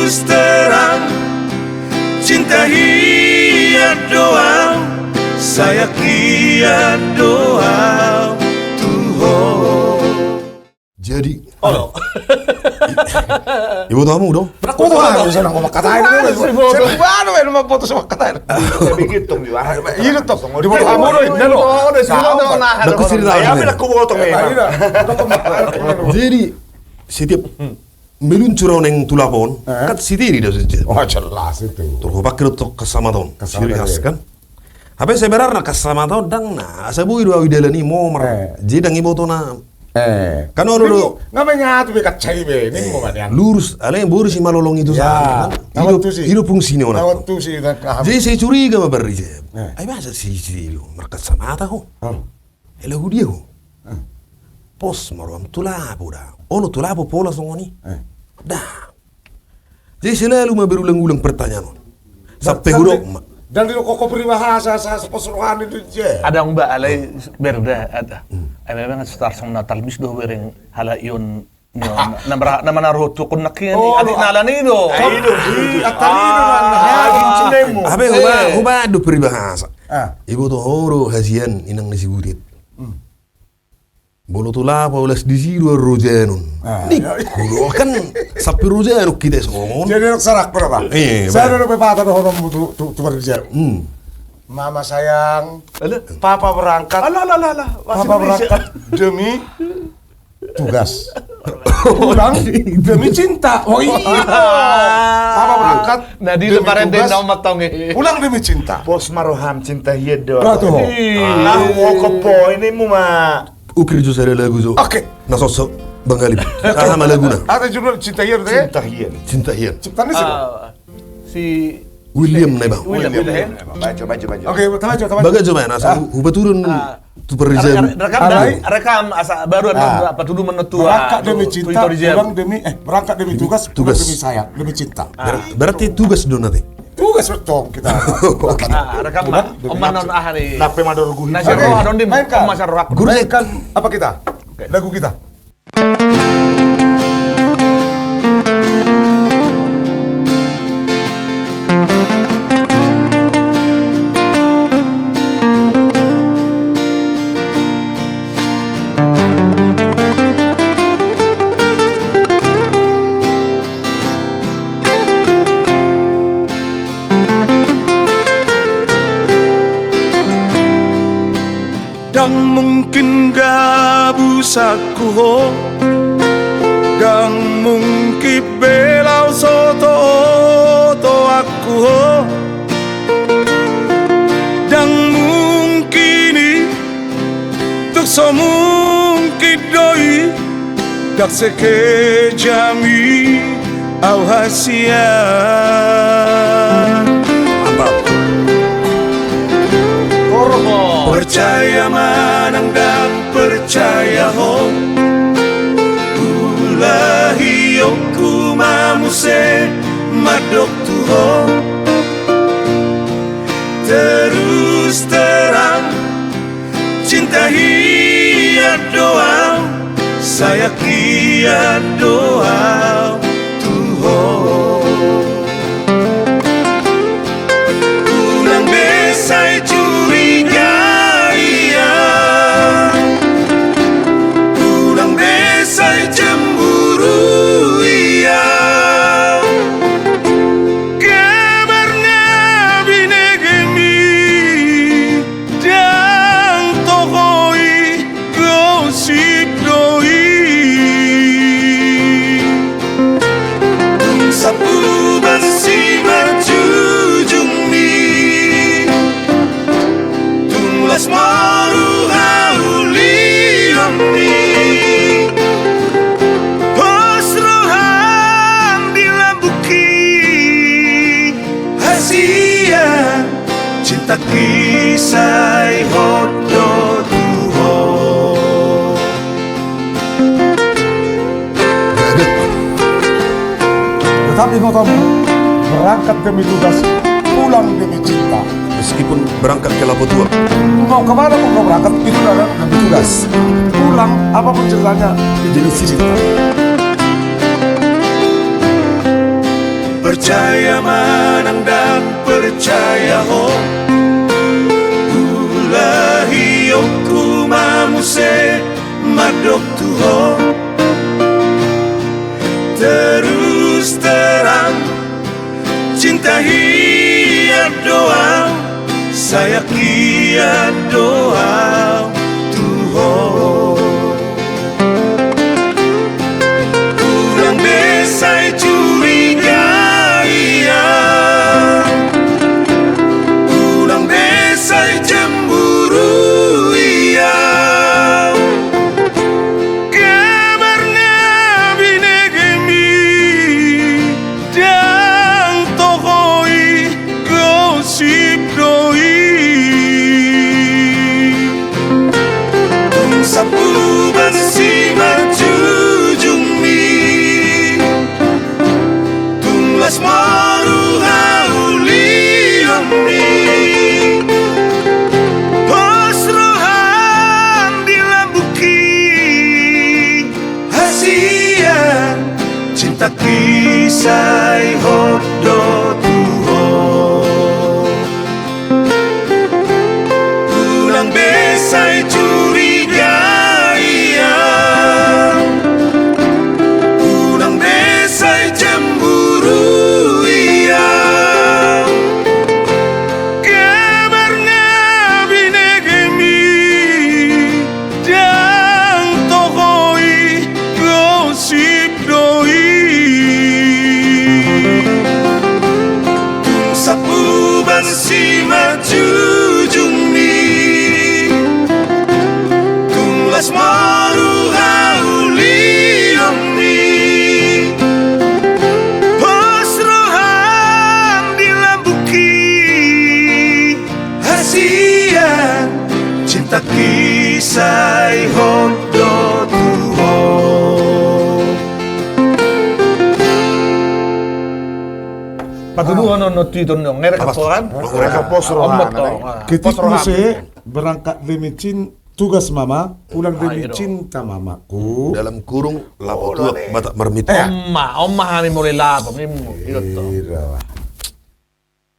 terus terang, cinta hiat doa, saya kiat doa Tuhan. Jadi, Oh, ibu tamu dong. Aku tuh bisa nang ngomong katain itu. Baru main mau foto sama katain. begitu di mana? Iya toh. Di foto kamu loh. Aku cerita Tapi aku potong memang. Jadi setiap meluncur neng tulapon, kan sitiri dah saja. Oh jelas itu. Terus pakai untuk kesamaton, Kesamaton, ciri khas iya. kan. Apa sebenarnya kesamaton dang na, asabu itu awi dalani momer, jadi dang ibu tuh na. Kan orang dulu nggak menyatu bekat cai be ini mau kan lurus, ada yang boros si malolong itu Ya, sama. tahu tuh sih. Hidup fungsinya orang. Tahu tuh sih dan Jadi saya curiga sama beri je. Ayo masa si itu mereka sama tahu. Elagu dia ho. Pos maruam tulapo dah. Ono tulapo pola songoni. Dah. Jadi selalu berulang-ulang pertanyaan. Sampai huruf. dan di koko peribahasa sa pesuruhan itu je. Ada mbak alay berda ada. Ay memang star song natal bis do bereng hala yun na manaruto kun nakin adi nalani do. Itu. Atalino na. Apa huba do peribahasa. Ibu tuh horo hasian inang nasibutit. Bolo tulapo ulas di situ rojanun. Nih, kulo kan sapi rojanu kita semua. Jadi nak sarak berapa? Saya udah pepatah doh orang tu berbicara. Mama sayang, Papa berangkat. Papa berangkat demi tugas. Pulang demi cinta. Oh iya. Papa berangkat. Nah di demi lebaran din tugas, na matong pulang demi cinta. Pos maroham cinta hiat doa. Betul. Ah, woko po ini mu ma. Ukir jo sare lagu zo. Oke. Nasosok Bengali. Sama lagu na. Ada judul cinta hiar teh. Cinta hiat. Cinta hian. Ciptaan siapa? si William nih bang. William ya. Baju. Oke, tahu. Baga coba nasa huba turun tu perizabu. Rekam asa baru apa tuduh menetua. Berangkat demi cinta, pulang demi berangkat demi tugas, pulang Tugas. demi sayang, demi cinta. Berarti tugas do nanti. Tugas betul kita. Rekam oman non ahari. Nape mador guhi. Nasi roh adon dim Mainkan. masar rak. Guru saya Mainkan apa kita? Lagu kita. Dan mungkin gak busaku ho, dan mungkin belau soto to aku ho, dan mungkin tuk so mungkin doi, dak seke jami au hasia. Percaya manang dan percaya ho, ulahi ku mamuse madok tuho. Terus terang, cinta hiat doa, saya kiat doa tuho. Ulang besai curiga. Saya cemburu iya, kabarnya binegemi dan tohoi gosip doi. Sapu basi berjujung mi, tunglas maru hauliam mi. Cinta kisah hodo tuho. Tetapi kau tahu, berangkat demi tugas, pulang demi cinta. Meskipun berangkat ke Lapo Tua. Mau kemana pun kau berangkat, itu adalah demi tugas. Pulang, apapun ceritanya, demi cinta. Percaya manang dan percaya ho Ulahi oku mamuse madok tuho Terus terang cinta hiat doa Saya kiat doa tuho Kurang besai curiga iya Kurang besai cemburu iya Kabarnya binegemi Dan tohoi gosip doi Tung sapu basi maju jumi Tung las maru hauli omni Posrohan dilambuki Hasian cinta kisah hodo tuho Ulang besai curiga iya Ulang besai cemburu iya Kabarnya binegemi Dan tohoi gosip doi Tung sapu basi maju jumi Tung las maru hauli omni Posrohan dilambuki Hasian cinta kisah hodo tuho Patuduhan no titon yung ngerek kan? Posrohan. Ketik muse berangkat demi tugas mama, pulang demi cinta mamaku. Dalam kurung lapo tuak batak marmita. Omma kami mulai lapang. Ito to. Ira.